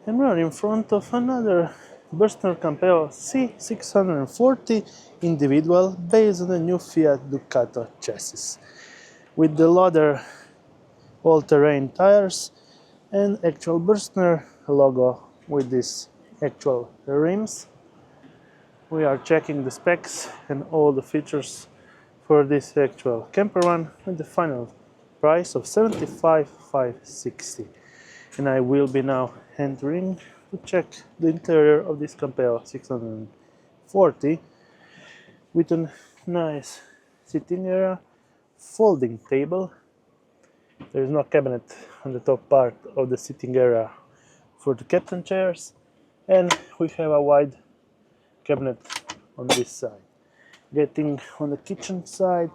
And we're in front of another Burstner Campeo C640 individual based on the new Fiat Ducato chassis with the leather all-terrain tires and actual Burstner logo with these actual rims. We are checking the specs and all the features for this actual campervan with the final price of 75,560. And I will be now entering to check the interior of this Campeo 640 with a nice sitting area, folding table. There is no cabinet on the top part of the sitting area for the captain chairs, and we have a wide cabinet on this side. Getting on the kitchen side,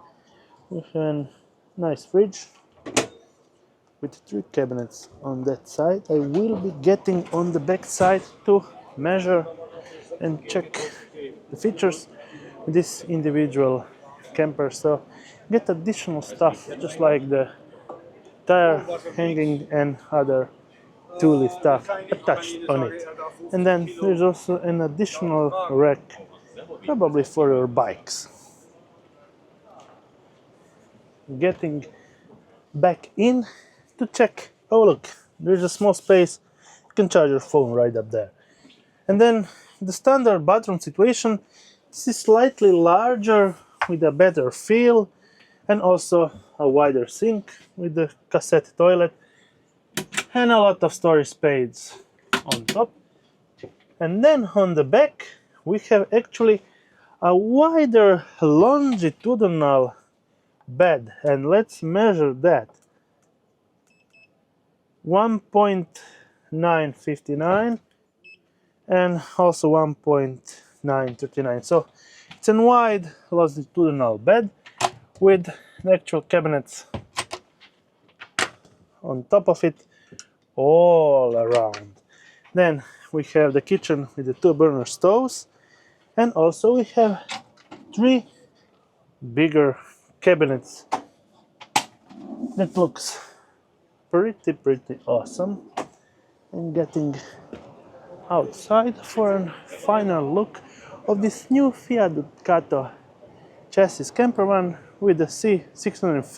we have a nice fridge with 3 cabinets on that side. I will be getting on the back side to measure and check the features of this individual camper, so get additional stuff just like the tire hanging and other tooly stuff attached on it. And then there's also an additional rack, probably for your bikes. Getting back in to check. Oh look, there's a small space. You can charge your phone right up there. And then the standard bathroom situation. This is slightly larger with a better feel and also a wider sink with the cassette toilet and a lot of storage space on top. And then on the back we have actually a wider longitudinal bed, and let's measure that. 1.959 and also 1.939. So it's a wide longitudinal bed with the actual cabinets on top of it all around. Then we have the kitchen with the 2 burner stoves, and also we have 3 bigger cabinets that looks pretty awesome. And getting outside for a final look of this new Fiat Ducato chassis campervan with the C640